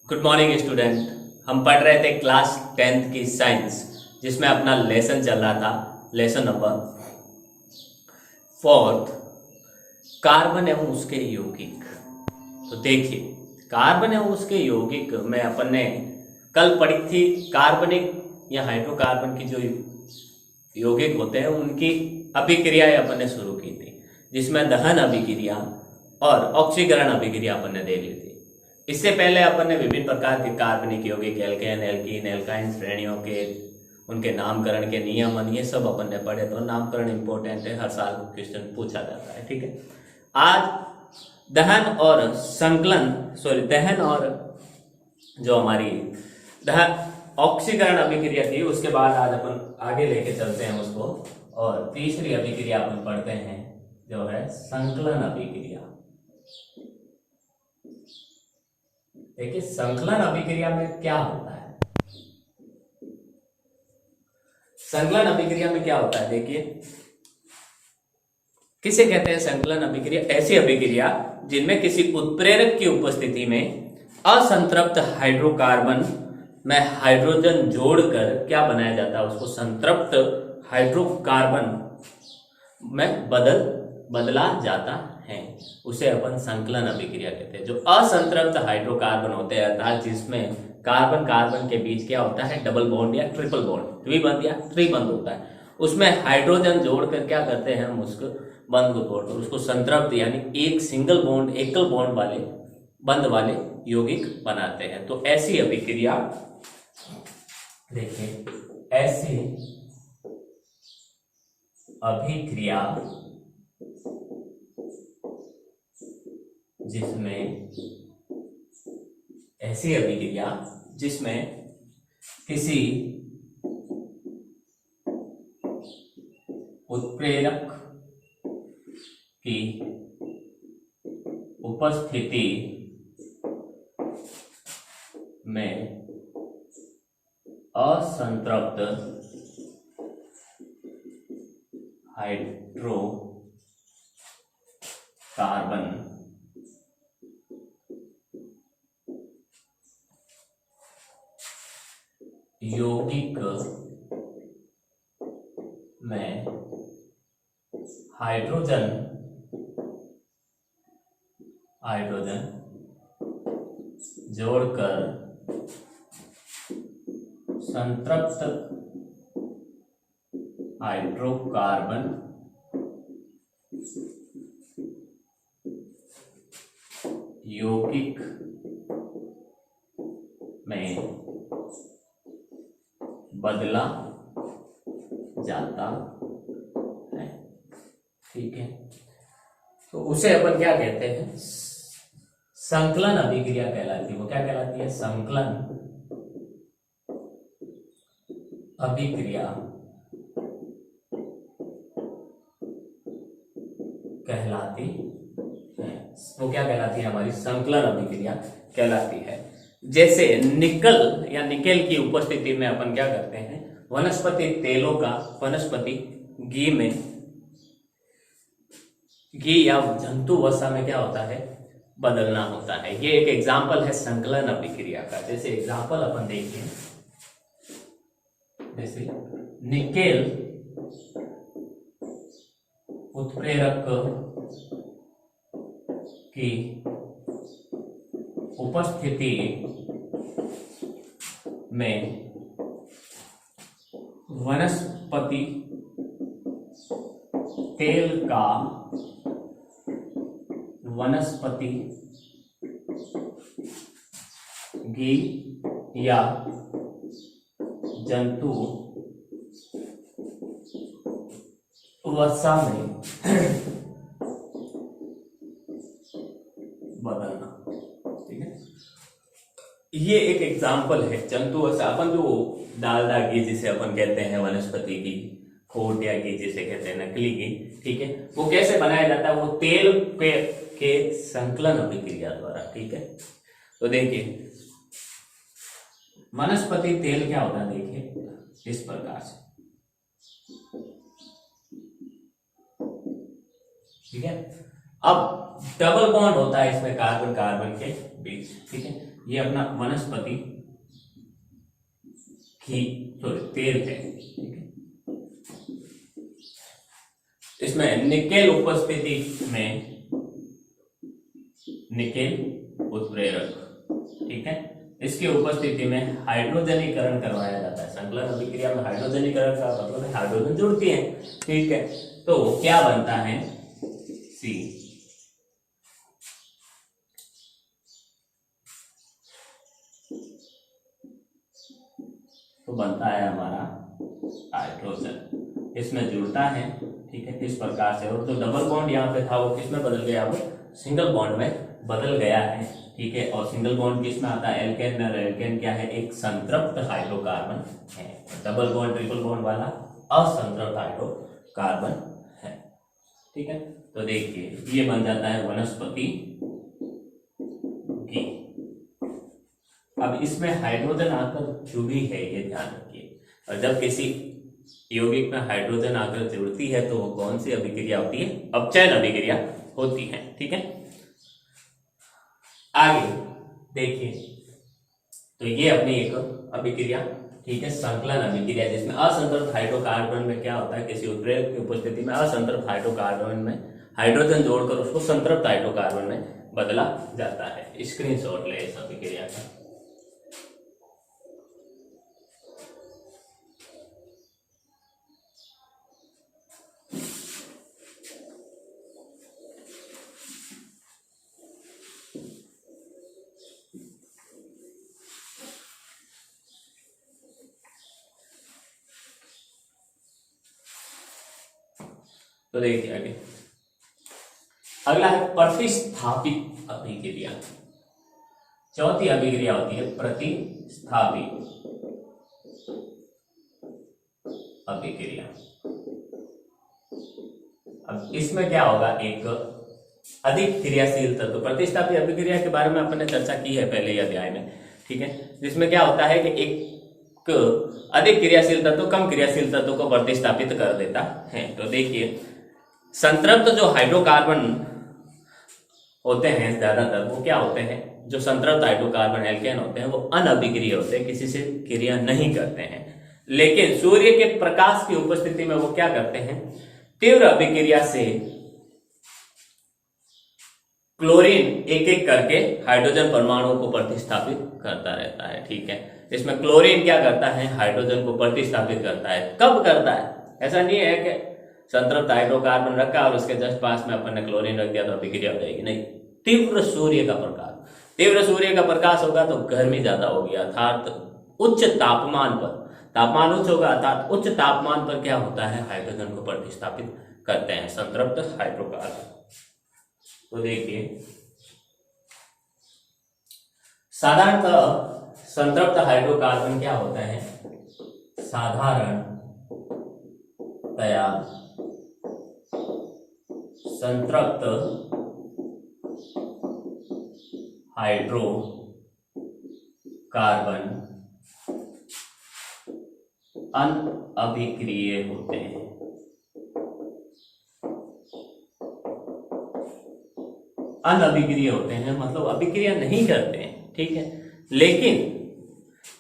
Good morning student. हम पढ़ रहे थे क्लास 10th की साइंस, जिसमें अपना लेसन चल रहा था, लेसन नंबर 4, कार्बन एवं उसके यौगिक। तो देखिए, कार्बन एवं उसके यौगिक में अपन ने कल पढ़ी थी कार्बनिक या हाइड्रोकार्बन की जो यौगिक होते हैं उनकी अभिक्रियाएं अपन ने शुरू की थी, जिसमें दहन अभिक्रिया और ऑक्सीकरण अभिक्रिया अपन ने देख ली थी। इससे पहले अपन ने विभिन्न प्रकार के कार्बनिक यौगिक, एल्केन, एल्कीन, एल्काइन श्रेणियों के उनके नामकरण के नियमन, ये सब अपन ने पढ़े। तो नामकरण इंपॉर्टेंट है, हर साल क्वेश्चन पूछा जाता है। ठीक है, आज दहन और दहन और जो हमारी दहन ऑक्सीकरण अभिक्रिया थी, उसके बाद आज अपन आगे लेके चलते हैं उसको, और तीसरी अभिक्रिया अपन पढ़ते हैं जो है संकलन अभिक्रिया। देखिए, संकलन अभिक्रिया में क्या होता है? संकलन अभिक्रिया में क्या होता है, देखिए, किसे कहते हैं संकलन अभिक्रिया? ऐसी अभिक्रिया जिनमें किसी उत्प्रेरक की उपस्थिति में असंतृप्त हाइड्रोकार्बन में हाइड्रोजन जोड़कर क्या बनाया जाता है, उसको संतृप्त हाइड्रोकार्बन में बदला जाता है, उसे अपन संकलन अभिक्रिया कहते हैं। जो असंतृप्त हाइड्रोकार्बन होते हैं, अर्थात जिसमें कार्बन कार्बन के बीच क्या होता है, डबल बॉन्ड या ट्रिपल बॉन्ड, द्विबंध या त्रिबंध होता है, उसमें हाइड्रोजन जोड़कर क्या करते हैं हम, उसको बंध को तोड़कर उसको संतृप्त यानी एक सिंगल बॉन्ड, एकल बॉन्ड वाले बंध वाले यौगिक बनाते हैं। तो ऐसी अभिक्रिया, देखिए, ऐसी अभिक्रिया जिसमें किसी उत्प्रेरक की उपस्थिति में असंतृप्त हाइड्रोकार्बन यौगिक में हाइड्रोजन जोड़कर संतृप्त हाइड्रोकार्बन यौगिक में बदला जाता है। ठीक है, तो उसे अपन क्या कहते हैं, संकलन अभिक्रिया कहलाती है। वो क्या कहलाती है, संकलन अभिक्रिया कहलाती है। वो क्या कहलाती है, हमारी संकलन अभिक्रिया कहलाती है। जैसे निकल या निकेल की उपस्थिति में अपन क्या करते हैं, वनस्पति तेलों का वनस्पति घी या जंतु वसा में क्या होता है, बदलना होता है। ये एक एग्जाम्पल है संकलन अभिक्रिया का। जैसे एग्जाम्पल अपन देखिए, जैसे निकेल उत्प्रेरक की उपस्थिति में वनस्पति तेल का वनस्पति घी या जंतु वसा में बदलना। ठीक है, ये एक एग्जाम्पल है जंतु वसा। अपन जो डालडा घी जिसे अपन कहते हैं, वनस्पति घी, खोट या घी जिसे कहते हैं, नकली घी, ठीक है, वो कैसे बनाया जाता है, वो तेल के संकलन अभिक्रिया द्वारा। ठीक है, तो देखिए, वनस्पति तेल क्या होता है, देखिए इस प्रकार से। ठीक है, अब डबल बॉन्ड होता है इसमें कार्बन कार्बन के बीच, ठीक है। ये अपना वनस्पति घी तेल है, ठीक है। इसमें निकेल उपस्थिति में निकेल उत्प्रेरक, ठीक है, इसकी उपस्थिति में हाइड्रोजनीकरण करवाया जाता है। संकलन अभिक्रिया में हाइड्रोजनीकरण का मतलब है हाइड्रोजन जुड़ती है, ठीक है। तो क्या बनता है, सी, तो बनता है हमारा हाइड्रोजन, इसमें जुड़ता है, ठीक है, इस प्रकार से। और जो डबल बॉन्ड यहाँ पे था वो किस में बदल गया, वो सिंगल बॉन्ड में बदल गया है, ठीक है। और सिंगल बॉन्ड किस में आता है, एल्केन। और एल्केन क्या है, एक संतृप्त हाइड्रोकार्बन है। डबल बॉन्ड ट्रिपल बॉन्ड वाला असंतृप्त हाइड्रोकार्बन है, ठीक है। तो देखिए ये बन जाता है वनस्पति घी। अब इसमें हाइड्रोजन आकर जुड़ी है, ये ध्यान रखिए। और जब किसी यौगिक में हाइड्रोजन आकर जुड़ती है तो वो कौन सी अभिक्रिया होती है, अपचयन अभिक्रिया होती है, ठीक है। आगे देखिए, तो ये अपनी एक अभिक्रिया, ठीक है, संकलन अभिक्रिया, जिसमें असंतृप्त हाइड्रोकार्बन में क्या होता है, किसी उत्प्रेरक की उपस्थिति में असंतृप्त हाइड्रोकार्बन में हाइड्रोजन जोड़कर उसको संतृप्त हाइड्रोकार्बन में बदला जाता है। स्क्रीनशॉट ले इस अभिक्रिया का। तो देखिए आगे, अगला है प्रतिस्थापित अभिक्रिया। चौथी अभिक्रिया होती है प्रतिस्थापित अभिक्रिया। अब इसमें क्या होगा, एक अधिक क्रियाशील तत्व। प्रतिस्थापित अभिक्रिया के बारे में अपन ने चर्चा की है पहले ही अध्याय में, ठीक है, जिसमें क्या होता है कि एक अधिक क्रियाशील तत्व कम क्रियाशील तत्व को प्रतिस्थापित कर देता है। तो देखिए, संतृप्त जो हाइड्रोकार्बन होते हैं ज्यादातर, वो क्या होते हैं, जो संतृप्त हाइड्रोकार्बन एल्केन होते हैं वो अनअभिक्रिय होते हैं, किसी से क्रिया नहीं करते हैं। लेकिन सूर्य के प्रकाश की उपस्थिति में वो क्या करते हैं, तीव्र अभिक्रिया से क्लोरीन एक एक करके हाइड्रोजन परमाणुओं को प्रतिस्थापित करता रहता है, ठीक है। इसमें क्लोरीन क्या करता है, हाइड्रोजन को प्रतिस्थापित करता है। कब करता है, ऐसा नहीं है कि संतृप्त हाइड्रोकार्बन रखा और उसके जस्ट पास में अपन ने क्लोरीन रख दिया तो अभिक्रिया हो जाएगी, नहीं। तीव्र सूर्य का प्रकाश, तीव्र सूर्य का प्रकाश होगा तो गर्मी ज्यादा होगी, अर्थात उच्च तापमान पर, तापमान उच्च होगा अर्थात उच्च तापमान पर क्या होता है, हाइड्रोजन को प्रतिस्थापित करते हैं संतृप्त हाइड्रोकार्बन। तो देखिए, साधारणतः संतृप्त हाइड्रोकार्बन क्या होता है, साधारणतया संतृप्त हाइड्रोकार्बन अनअभिक्रिय होते हैं। अनअभिक्रिय होते हैं मतलब अभिक्रिया नहीं करते हैं, ठीक है। लेकिन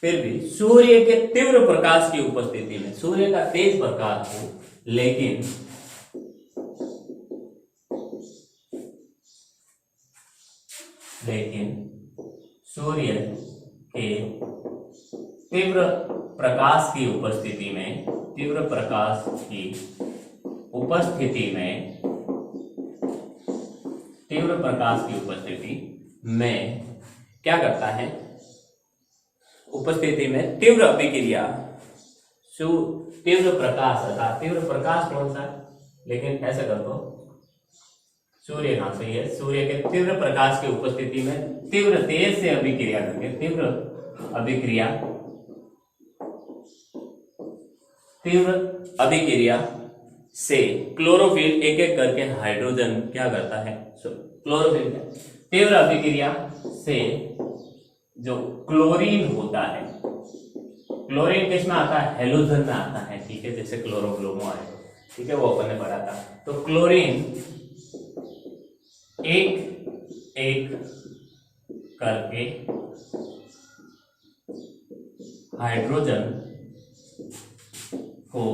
फिर भी सूर्य के तीव्र प्रकाश की उपस्थिति में, सूर्य का तेज प्रकाश हो लेकिन सूर्य के तीव्र प्रकाश की उपस्थिति में, तीव्र प्रकाश की उपस्थिति में, तीव्र प्रकाश की उपस्थिति में क्या करता है, उपस्थिति में तीव्र अभिक्रिया, तीव्र प्रकाश, अर्थात तीव्र प्रकाश कौन सा, लेकिन ऐसा कर दो, सूर्य कहां से है, सूर्य के तीव्र प्रकाश की उपस्थिति में तीव्र तेज से अभिक्रिया करके, तीव्र अभिक्रिया, तीव्र अभिक्रिया से क्लोरोफिल एक एक करके हाइड्रोजन क्या करता है, क्लोरोफिल, तीव्र अभिक्रिया से जो क्लोरीन होता है, क्लोरीन किसमें आता है, हेलोजन में आता है, ठीक है, जैसे क्लोरोब्रोमो है, ठीक है, वो अपन ने पढ़ा था। तो क्लोरीन एक एक करके हाइड्रोजन को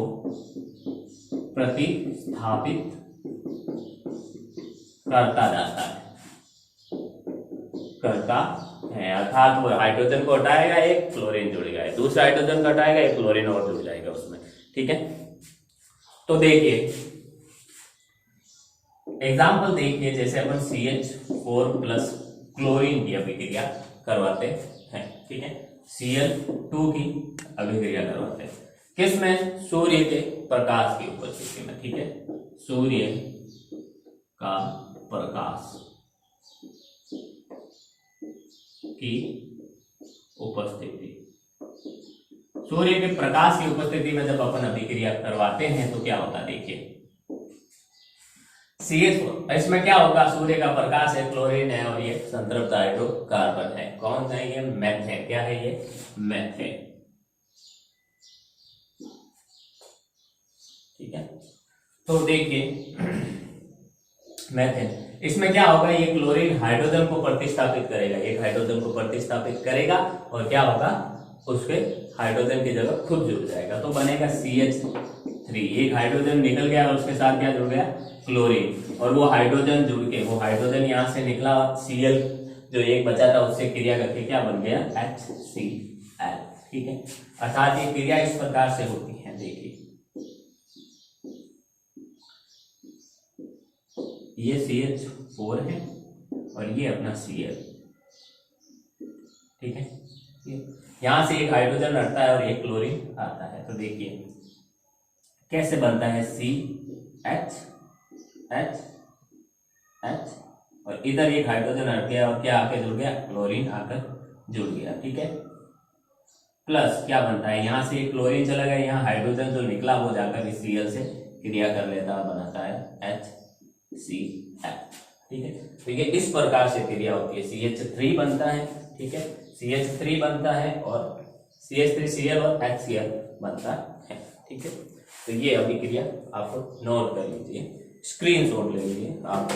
प्रतिस्थापित करता है, अर्थात वो हाइड्रोजन को हटाएगा, एक क्लोरीन जुड़ेगा, दूसरा हाइड्रोजन को हटाएगा, एक क्लोरीन और जुड़ जाएगा उसमें। ठीक है, तो देखिए एग्जाम्पल देखिए, जैसे अपन CH4 प्लस क्लोरीन की अभिक्रिया करवाते हैं। ठीक है, Cl2 की अभिक्रिया करवाते हैं, किसमें? सूर्य के प्रकाश की उपस्थिति में। ठीक है, सूर्य का प्रकाश की उपस्थिति, सूर्य के प्रकाश की उपस्थिति में जब अपन अभिक्रिया करवाते हैं तो क्या होता है, देखिए CH4, इसमें क्या होगा, सूर्य का प्रकाश है, क्लोरीन है और ये संतृप्त हाइड्रोकार्बन है। कौन है ये? मेथेन। क्या है ये? मेथेन। ठीक है, तो देखिए मेथेन, इसमें क्या होगा, ये क्लोरीन हाइड्रोजन को प्रतिस्थापित करेगा, एक हाइड्रोजन को प्रतिस्थापित करेगा और क्या होगा, उसके हाइड्रोजन की जगह खुद जुड़ जाएगा, तो बनेगा CH3। एक हाइड्रोजन निकल गया और उसके साथ क्या जुड़ गया, क्लोरीन, और वो हाइड्रोजन जुड़ के, वो हाइड्रोजन यहां से निकला, Cl जो एक बचा था उससे क्रिया करके क्या बन गया, HCl। ठीक है, अर्थात ये क्रिया इस प्रकार से होती है। देखिए ये CH4 है और ये अपना Cl। ठीक है, यहां से एक हाइड्रोजन हटता है और एक क्लोरीन आता है, तो देखिए कैसे बनता है, CH H H और इधर एक हाइड्रोजन हट गया और क्या आके जुड़ गया, क्लोरीन आकर जुड़ गया। ठीक है, प्लस क्या बनता है, यहां से एक क्लोरीन चला गया, यहाँ हाइड्रोजन जो निकला वो जाकर इस Cl से क्रिया कर लेता है, बनाता है HCl। ठीक है, तो ये इस प्रकार से क्रिया होती है, CH3 बनता है। ठीक है, CH3 बनता है और CH3Cl और HCl बनता है। ठीक है, तो ये अभिक्रिया आप नोट कर लीजिए, स्क्रीनशॉट ले लीजिए आप।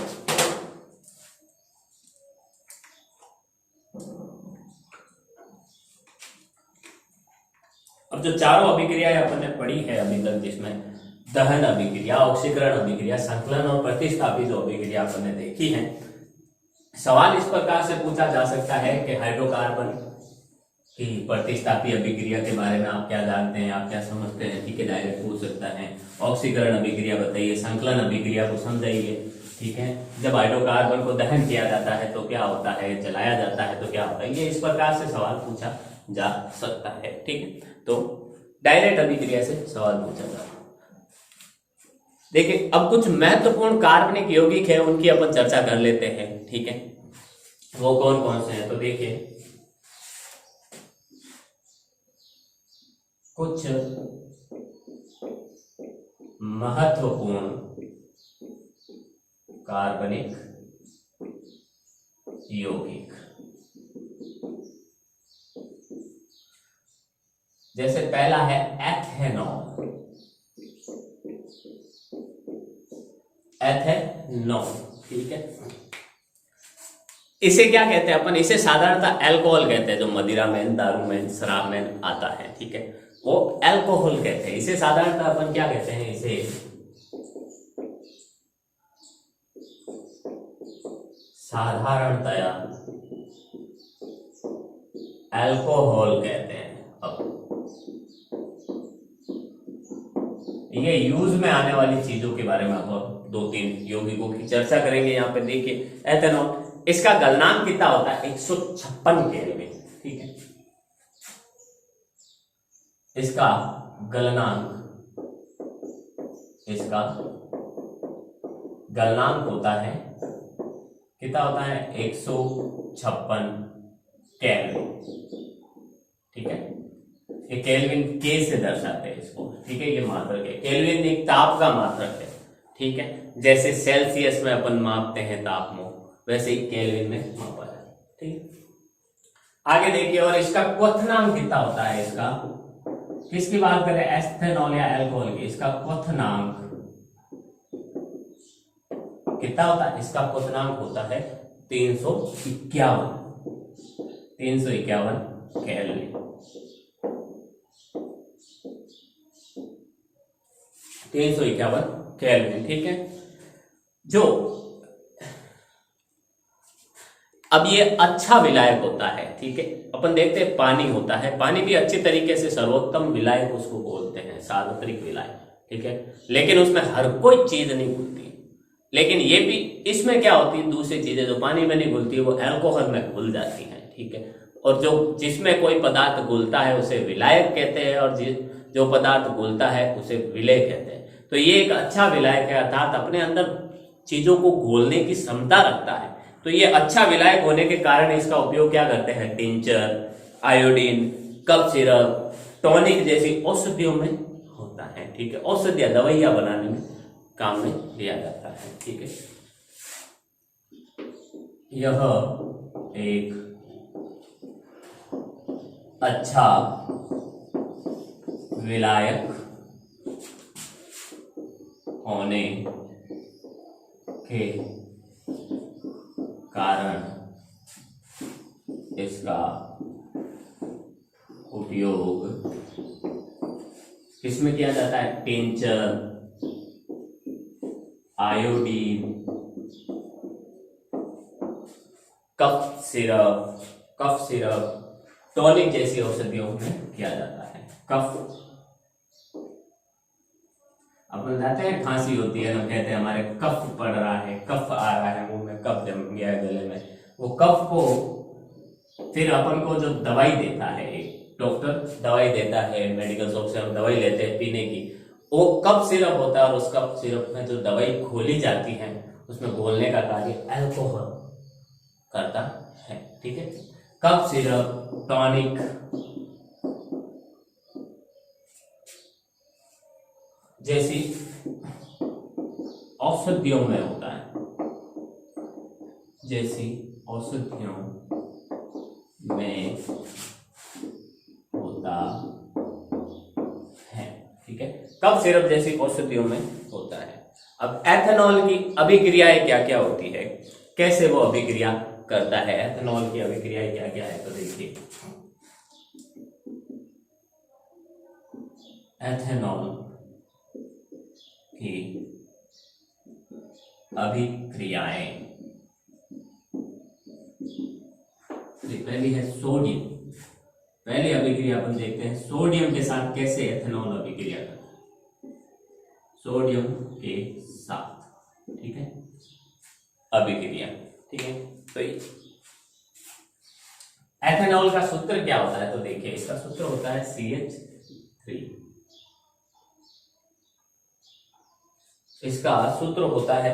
अब जो चारों अभिक्रियाएं अपन ने पढ़ी है अभी तक, जिसमें दहन अभिक्रिया, ऑक्सीकरण अभिक्रिया, संकलन और प्रतिस्थापित जो अभिक्रिया अपन ने देखी है, सवाल इस प्रकार से पूछा जा सकता है कि हाइड्रोकार्बन की प्रतिस्थापी अभिक्रिया के बारे में आप क्या जानते हैं, आप क्या समझते हैं। ठीक है, डायरेक्ट पूछ सकता है। ऑक्सीकरण अभिक्रिया बताइए, संकलन अभिक्रिया को समझाइए। ठीक है, जब हाइड्रोकार्बन को दहन किया जाता है तो क्या होता है, जलाया जाता है तो क्या होता है, ये इस प्रकार से सवाल पूछा जा सकता है। ठीक है, तो डायरेक्ट अभिक्रिया से सवाल पूछा जाता है। देखिए अब कुछ महत्वपूर्ण कार्बनिक यौगिक है, उनकी अपन चर्चा कर लेते हैं। ठीक है, वो कौन कौन से हैं, तो देखिए कुछ महत्वपूर्ण कार्बनिक यौगिक, जैसे पहला है एथेनॉल। एथेनॉल, ठीक है, इसे क्या कहते हैं अपन, इसे साधारणतः अल्कोहल कहते हैं, जो मदिरा में, दारू में, शराब में आता है। ठीक है, वो अल्कोहल कहते हैं। इसे साधारणतः अपन क्या कहते हैं, इसे साधारणतया अल्कोहल कहते हैं। अब ये यूज में आने वाली चीजों के बारे में आप दो तीन यौगिकों की चर्चा करेंगे। यहाँ पे देखिए एथेनॉल, इसका गलनांक कितना होता है, 156 केल्विन। ठीक है, इसका गलनांक होता है, कितना होता है, 156 केल्विन। ठीक है, ये केल्विन के से दर्शाते हैं इसको। ठीक है, ये मात्रक है, केल्विन एक ताप का मात्रक है। ठीक है, जैसे सेल्सियस में अपन मापते हैं तापमान, वैसे ही केल्विन में मापा जाता है। ठीक, आगे देखिए, और इसका क्वथनांक कितना होता है, इसका किसकी बात करें, एथेनॉल या अल्कोहल की, इसका क्वथनांक कितना होता है, इसका क्वथनांक होता है 351 केल्विन। 351 केल्विन, ठीक है। जो अब ये अच्छा विलायक होता है, ठीक है। अपन देखते हैं पानी होता है, पानी भी अच्छी तरीके से सर्वोत्तम विलायक उसको बोलते हैं, सार्वत्रिक विलायक, ठीक है। लेकिन उसमें हर कोई चीज नहीं घुलती, लेकिन ये भी इसमें क्या होती है, दूसरी चीजें जो पानी में नहीं घुलती वो अल्कोहल में घुल जाती हैं, ठीक है। और जो जिसमें कोई पदार्थ घुलता है उसे विलायक कहते हैं, और जो पदार्थ घुलता है उसे विलेय कहते हैं। तो ये एक अच्छा विलायक है, अर्थात अपने अंदर चीजों को घोलने की क्षमता रखता है। तो ये अच्छा विलायक होने के कारण इसका उपयोग क्या करते हैं, tincture, iodine, cough syrup, tonic जैसी औषधियों में होता है, ठीक है। औषधियां, दवाइयां बनाने में काम में लिया जाता है, ठीक है। यह एक अच्छा विलायक होने के कारण इसका उपयोग किसमें किया जाता है, tincture, iodine, cough syrup, tonic जैसी औषधियों में किया जाता है। कफ, अपन जाते हैं खांसी होती है ना, कहते हैं हमारे कफ पड़ रहा है, कफ आ रहा है मुंह में, कफ जम गया है गले में, वो कफ को फिर अपन को जो दवाई देता है, एक डॉक्टर दवाई देता है, मेडिकल शॉप से हम दवाई लेते हैं पीने की, वो कफ सिरप होता है, और उस कफ सिरप में जो दवाई घोली जाती है उसमें घोलने का कार्य अल्कोहल करता है, ठीक है। कफ सिरप, टॉनिक जैसी औषधियों में होता है, जैसी औषधियों में होता है, ठीक है। कफ सिरप जैसी औषधियों में होता है। अब एथेनॉल की अभिक्रियाएं क्या क्या होती है, कैसे वो अभिक्रिया करता है, एथेनॉल की अभिक्रियाएं क्या क्या है, तो देखिए एथेनॉल की अभिक्रियाएं, पहली है सोडियम। पहली अभिक्रिया अपन देखते हैं सोडियम के साथ कैसे एथेनॉल अभिक्रिया करता है, सोडियम के साथ, ठीक है, अभिक्रिया, ठीक है। तो एथेनॉल का सूत्र क्या होता है, तो देखिए इसका सूत्र होता है CH3। इसका सूत्र होता है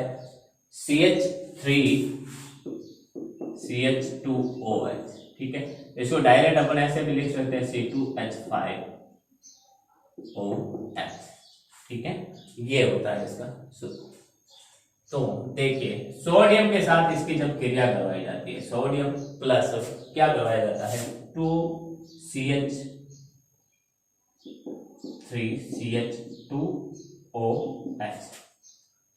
CH2OH, ठीक है। इसको डायरेक्ट अपन ऐसे भी लिख सकते हैं C2H5OH, ठीक है। ये होता है इसका सूत्र। तो देखिए सोडियम के साथ इसकी जब क्रिया करवाई जाती है, सोडियम प्लस क्या करवाया जाता है, 2CH3CH2OH,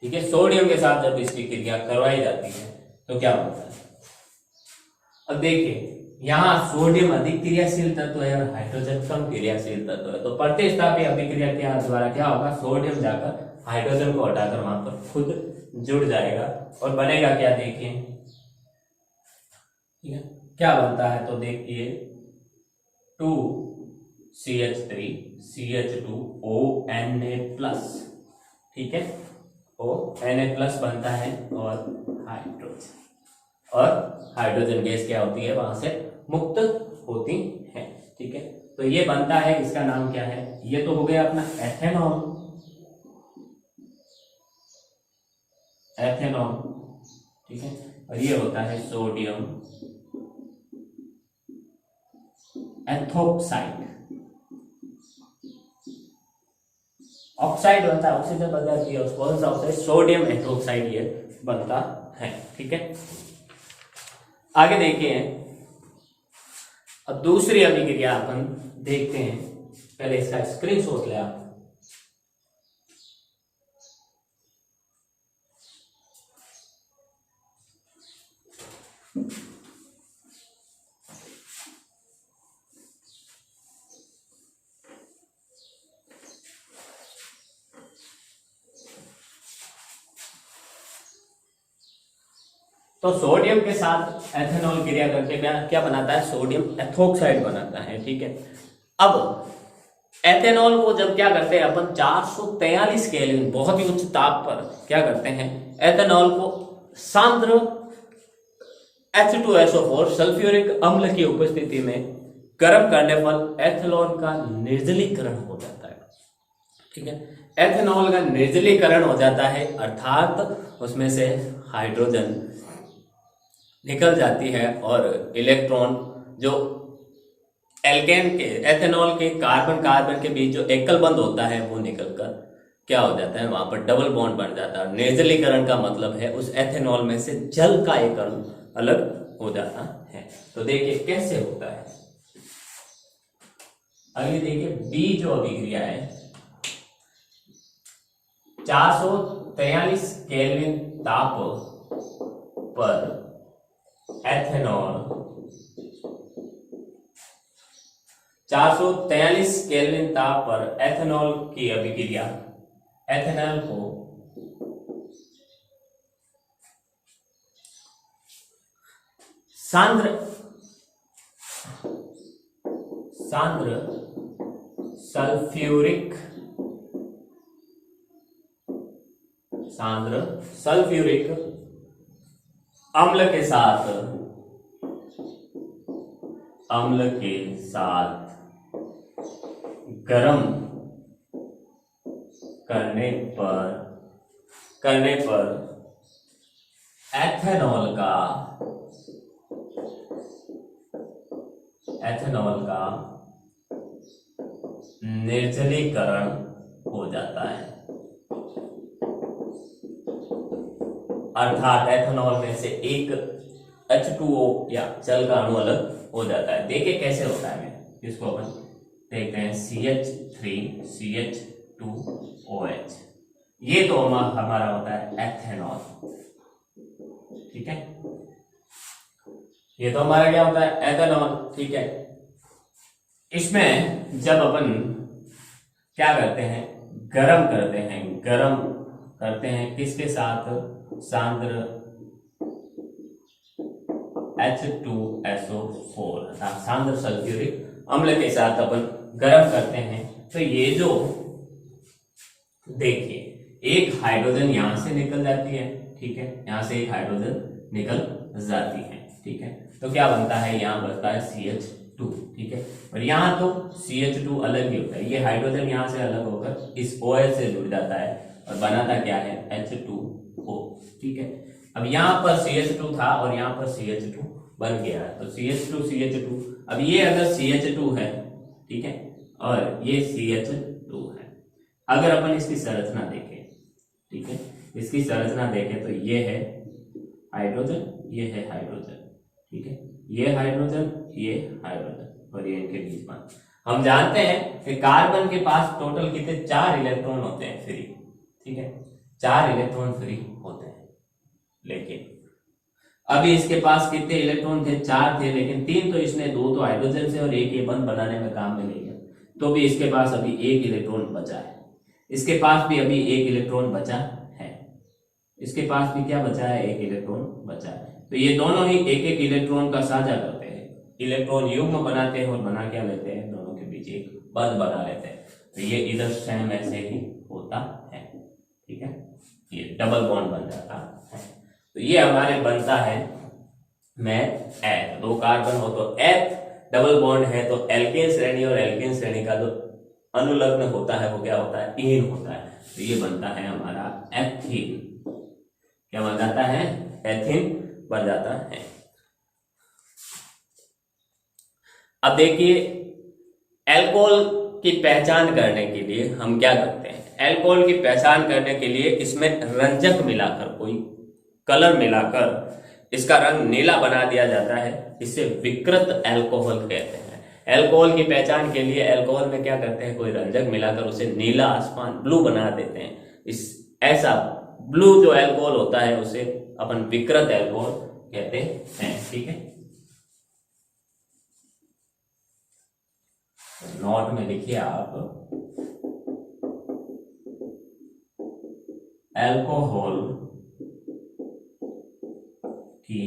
ठीक है। सोडियम के साथ जब इसकी क्रिया करवाई जाती है तो क्या होता है, अब देखिए यहाँ सोडियम अधिक क्रियाशील तत्व है और हाइड्रोजन कम क्रियाशील तत्व है, तो प्रतिस्थापी अभिक्रिया के द्वारा क्या होगा, सोडियम जाकर हाइड्रोजन को हटाकर वहां पर खुद जुड़ जाएगा और बनेगा क्या, देखिए क्या बनता है, तो देखिए 2CH3CH2ONA+, ठीक है, ONA+ बनता है, और हाइड्रोजन गैस क्या होती है वहां से मुक्त होती है, ठीक है। तो ये बनता है, इसका नाम क्या है, ये तो हो गया अपना एथेनॉल, ठीक है। और ये होता है सोडियम एथोक्साइड, ऑक्साइड बनता है, ऑक्सीजन बन जाती है, कौन सा ऑक्साइड, सोडियम एथोक्साइड ये बनता है, ठीक है। आगे देखिए अब दूसरी अभिक्रिया अपन देखते हैं, पहले इसका स्क्रीनशॉट ले आप। तो सोडियम के साथ एथेनॉल क्रिया करके क्या बनाता है, सोडियम एथोक्साइड बनाता है। ठीक है, अब एथेनॉल को जब क्या करते हैं अपन 443 केल्विन बहुत ही उच्च ताप पर क्या करते हैं, एथेनॉल को सांद्र H2SO4 सल्फ्यूरिक अम्ल की उपस्थिति में गर्म करने पर एथेनॉल का निर्जलीकरण हो जाता है। ठीक है, एथेनॉल का निर्जलीकरण हो जाता है, अर्थात उसमें से हाइड्रोजन निकल जाती है और इलेक्ट्रॉन जो एल्केन के एथेनॉल के कार्बन कार्बन के बीच जो एकल बंध होता है वो निकलकर क्या हो जाता है, वहां पर डबल बॉन्ड बन जाता है। निर्जलीकरण का मतलब है उस एथेनॉल में से जल का एक अणु अलग हो जाता है। तो देखिए कैसे होता है, अगली देखिए बी जो अभिक्रिया है, 443 केल्विन ताप पर एथेनॉल 443 केल्विन ताप पर एथेनॉल की अभिक्रिया एथेनॉल को सांद्र सल्फ्यूरिक अम्ल के साथ गर्म करने पर एथेनॉल का निर्जलीकरण हो जाता है, अर्थात एथेनॉल में से एक H2O या जल का अणु अलग हो जाता है। देखिए कैसे होता है, इसको अपन देखते हैं, CH3CH2OH, ये तो हमारा होता है एथेनॉल। ठीक है, ये तो हमारा क्या होता है, एथेनॉल। ठीक है, इसमें जब अपन क्या करते हैं, गरम करते हैं किसके साथ, सांद्र H2SO4 सांद्र सल्फ्यूरिक अम्ल के साथ अपन गर्म करते हैं, तो ये जो देखिए एक हाइड्रोजन यहां से निकल जाती है। ठीक है, यहां से एक हाइड्रोजन निकल जाती है। ठीक है, तो क्या बनता है, यहां बनता है CH2। ठीक है, और यहां तो CH2 अलग ही होता है, ये हाइड्रोजन यहां से अलग होकर इस OH से जुड़ जाता है और बनाता क्या है, H2O। ठीक है, अब यहाँ पर CH2 था और यहाँ पर CH2 बन गया है, तो CH2 अब ये अगर CH2 है, ठीक है, और ये CH2 है, अगर अपन इसकी संरचना देखें, ठीक है, इसकी संरचना देखें तो ये है हाइड्रोजन, ये है हाइड्रोजन। ठीक है, ये हाइड्रोजन, ये हाइड्रोजन और ये इनके बीच में हम जानते हैं कि कार्बन के पास टोटल कितने 4 इलेक्ट्रॉन होते हैं फ्री। ठीक है, 4 इलेक्ट्रॉन फ्री होते हैं, लेकिन अभी इसके पास कितने इलेक्ट्रॉन थे, 4 थे, लेकिन 3 तो इसने 2 तो हाइड्रोजन से और एक ये बंध बनाने में काम में ले लिया, तो भी इसके पास अभी 1 इलेक्ट्रॉन बचा है, इसके पास भी अभी 1 इलेक्ट्रॉन बचा है, इसके पास भी क्या बचा है, 1 इलेक्ट्रॉन बचा है। तो ये दोनों ही एक एक इलेक्ट्रॉन का साझा करते हैं, इलेक्ट्रॉन युग्म बनाते हैं और बना क्या लेते हैं, दोनों के बीच एक बंध बना लेते हैं। तो ये इधर सेम ऐसे ही होता है। ठीक है, ये डबल बॉन्ड बन जाता है। तो ये हमारे बनता है मैथ एथ, 2 कार्बन हो तो एथ, डबल बॉन्ड है तो एल्केन श्रेणी और एल्केन श्रेणी का जो अनुलग्न होता है वो क्या होता है, ईन होता है। तो ये बनता है हमारा एथीन, क्या बन जाता है, एथीन बन जाता है। अब देखिए अल्कोहल की पहचान करने के लिए हम क्या करते हैं, अल्कोहल की पहचान करने के लिए इसमें रंजक मिलाकर, कोई कलर मिलाकर इसका रंग नीला बना दिया जाता है, इसे विकृत अल्कोहल कहते हैं। अल्कोहल की पहचान के लिए अल्कोहल में क्या करते हैं, कोई रंजक मिलाकर उसे नीला आसमान ब्लू बना देते हैं। इस ऐसा ब्लू जो अल्कोहल होता है उसे अपन विकृत अल्कोहल कहते हैं। ठीक है, नोट में लिखिए आप, अल्कोहल की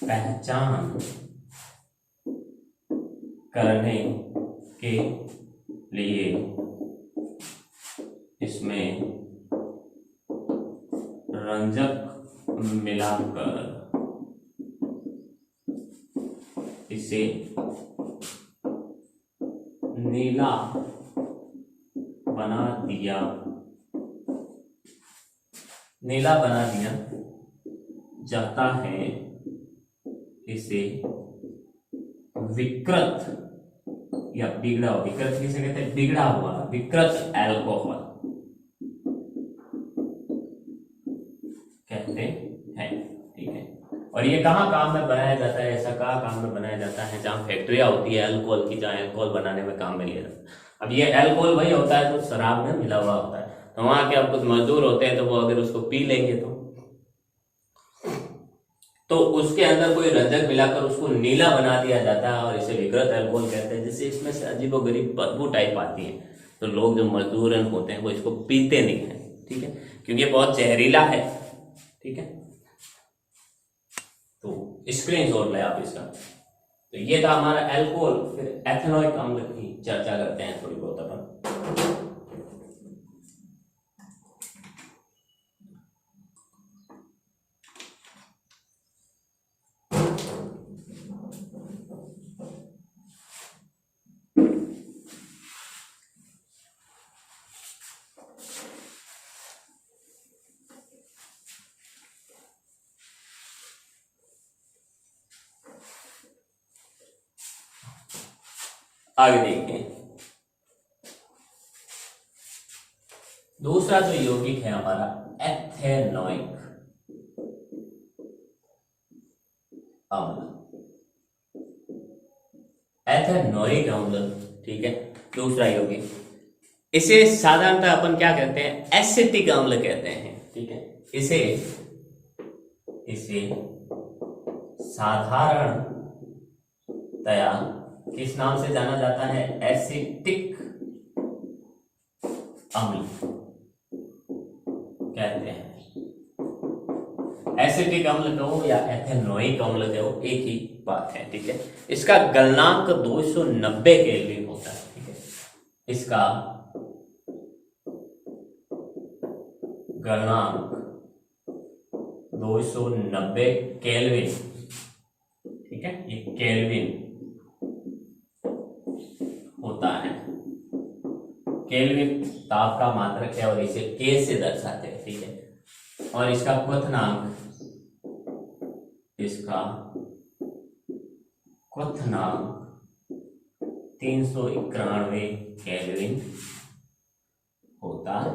पहचान करने के लिए इसमें रंजक मिलाकर इसे नीला बना दिया जाता है। इसे विकृत या बिगड़ा हुआ, विकृत किसे कहते हैं? बिगड़ा हुआ, विकृत अल्कोहल कहते हैं। ठीक है, और ये कहाँ काम में बनाया जाता है? ऐसा कहाँ काम में बनाया जाता है? जहाँ फैक्ट्रियाँ होती है अल्कोहल की, जहाँ अल्कोहल बनाने में काम में लिया जाता है। अब ये अल्कोहल वही होता है जो शराब में मिला हुआ होता है। तो वहाँ के अब कुछ मजदूर होते हैं, तो वो अगर उसको पी लेंगे तो उसके अंदर कोई रंजक मिलाकर उसको नीला बना दिया जाता है, और इसे विकृत अल्कोहल कहते हैं। जिससे इसमें से अजीबोगरीब बदबू टाइप आती है, तो लोग जो मजदूर होते हैं वो इसको पीते नहीं है। ठीक है, क्योंकि ये बहुत जहरीला है। ठीक है, तो स्क्रीनशॉट ले आप इसका। तो ये था हमारा अल्कोहल। फिर एथेनॉइक अम्ल की चर्चा करते हैं थोड़ी बहुत अपन। आगे देखिए, दूसरा जो यौगिक है हमारा एथेनॉइक अम्ल। एथेनॉइक अम्ल, ठीक है, दूसरा यौगिक। इसे साधारणतः अपन क्या कहते हैं? एसिटिक अम्ल कहते हैं। ठीक है, इसे साधारणतया किस नाम से जाना जाता है? एसिटिक अम्ल कहते हैं। एसिटिक अम्ल कहो या एथेनॉइक अम्ल कहो, एक ही बात है। ठीक है, इसका गलनांक 290 केल्विन होता है। ठीक है, इसका गलनांक 290 केल्विन। ठीक है, ये केल्विन होता है। केल्विन ताप का मात्रक है और इसे के से दर्शाते हैं। ठीक है, और इसका क्वथनांक 391 केल्विन होता है।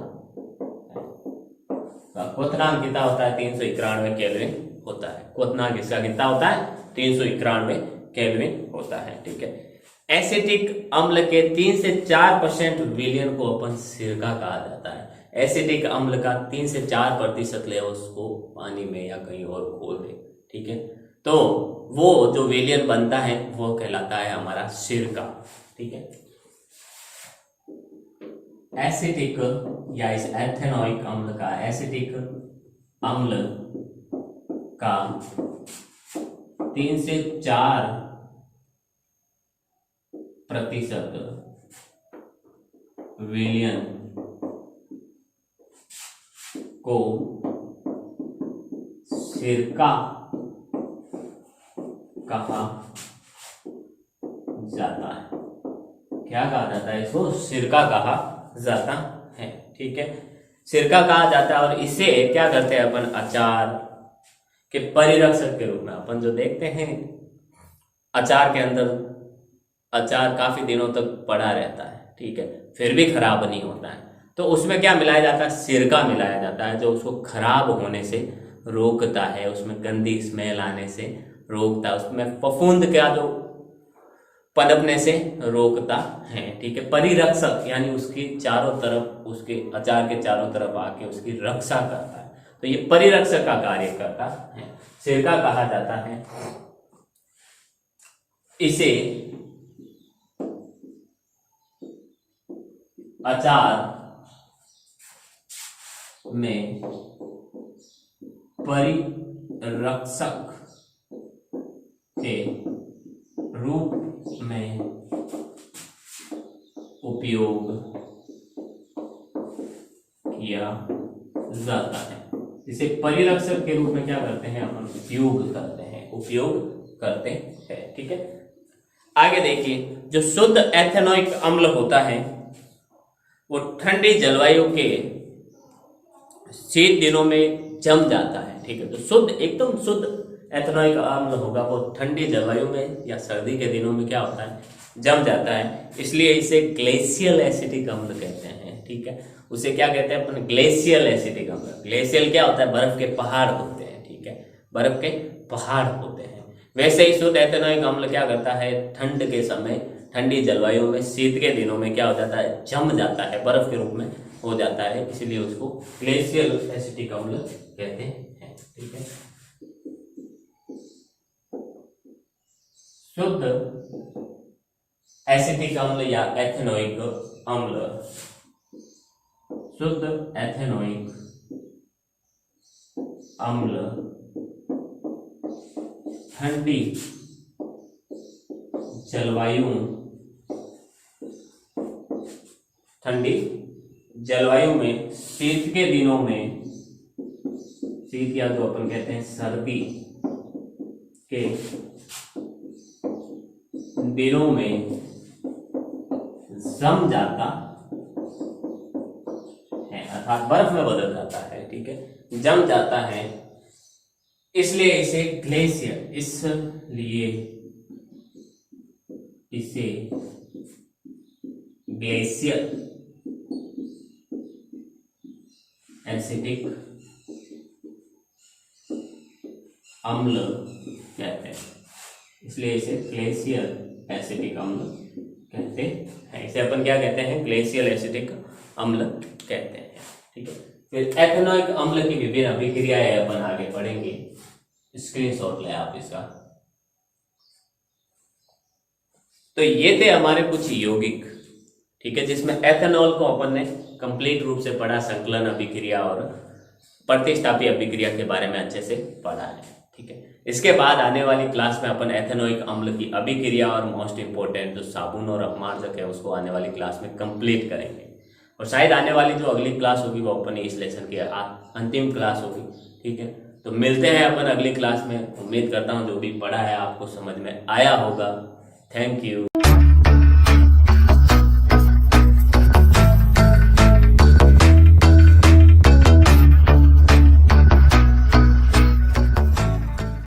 क्वथनांक कितना होता है? 391 केल्विन होता है। क्वथनांक इसका कितना होता है? 391 केल्विन होता है। ठीक है, एसिटिक अम्ल के 3 से 4% विलयन को अपन सिरका कहा जाता है। एसिटिक अम्ल का 3 से 4% ले उसको पानी में या कहीं और घोल दे। ठीक है, तो वो जो विलयन बनता है वो कहलाता है हमारा सिरका। ठीक है, एसिटिक या इस एथेनॉइक अम्ल का, एसिटिक अम्ल का 3 से 4% विलयन को सिरका कहा जाता है। क्या कहा जाता है? इसको सिरका कहा जाता है। ठीक है, सिरका कहा जाता है, और इसे क्या करते हैं अपन? अचार के परिरक्षक के रूप में अपन जो देखते हैं, अचार के अंदर अचार काफी दिनों तक पड़ा रहता है। ठीक है, फिर भी खराब नहीं होता है, तो उसमें क्या मिलाया जाता है? सिरका मिलाया जाता है, जो उसको खराब होने से रोकता है, उसमें गंदी स्मेल आने से रोकता है, उसमें फफूंद का जो पनपने से रोकता है। ठीक है, परिरक्षक यानी उसकी चारों तरफ, उसके अचार के चारों तरफ आके उसकी रक्षा करता है। तो ये परिरक्षक का कार्य करता है, सिरका कहा जाता है। इसे अचार में परिरक्षक रक्षक के रूप में उपयोग किया जाता है। इसे परिरक्षक के रूप में क्या करते हैं अपन उपयोग करते हैं। ठीक है, आगे देखिए, जो शुद्ध एथेनोइक अम्ल होता है वो ठंडी जलवायु के शीत दिनों में जम जाता है। ठीक है, तो शुद्ध एकदम शुद्ध एथेनोइक अम्ल होगा वो ठंडी जलवायु में या सर्दी के दिनों में क्या होता है, जम जाता है। इसलिए इसे ग्लेशियल एसिटिक अम्ल कहते हैं। ठीक है, उसे क्या कहते हैं अपन, ग्लेशियल एसिटिक अम्ल। ग्लेशियल क्या होता है, बर्फ के पहाड़ होते हैं। ठीक है, बर्फ के पहाड़ होते हैं। वैसे ही शुद्ध एथेनोइक अम्ल क्या करता है, ठंड के समय ठंडी जलवायु में शीत के दिनों में क्या हो जाता है, जम जाता है, बर्फ के रूप में हो जाता है, इसलिए उसको ग्लेशियल एसिटिक अम्ल कहते हैं। ठीक है, शुद्ध एसिटिक अम्ल या एथेनोइक अम्ल, शुद्ध एथेनोइक अम्ल ठंडी जलवायु में शीत के दिनों में, शीत या जो अपन कहते हैं सर्दी के दिनों में जम जाता है, अर्थात बर्फ में बदल जाता है। ठीक है, जम जाता है, इसलिए इसे ग्लेशियर, इसलिए इसे ग्लेशियर एसिटिक अम्ल कहते हैं। इसलिए इसे ग्लेशियर एसिटिक अम्ल कहते हैं। इसे अपन क्या कहते हैं, ग्लेशियल एसिटिक अम्ल कहते हैं। ठीक है, फिर एथेनोइक अम्ल की विभिन्न अभिक्रियाएं अपन आगे पढ़ेंगे। स्क्रीनशॉट ले आप इसका। तो ये थे हमारे कुछ यौगिक। ठीक है, जिसमें एथेनॉल को अपन ने कंप्लीट रूप से पढ़ा, संकलन अभिक्रिया और प्रतिस्थापी अभिक्रिया के बारे में अच्छे से पढ़ा है। ठीक है, इसके बाद आने वाली क्लास में अपन एथेनोइक अम्ल की अभिक्रिया और मोस्ट इंपोर्टेंट जो साबुन और अपमार्जक है उसको आने वाली क्लास में कंप्लीट करेंगे। और शायद आने वाली जो अगली क्लास होगी वो अपन इस लेसन की अंतिम क्लास होगी। ठीक है, तो मिलते हैं अपन अगली क्लास में। उम्मीद करता हूँ जो भी पढ़ा है आपको समझ में आया होगा। Thank you.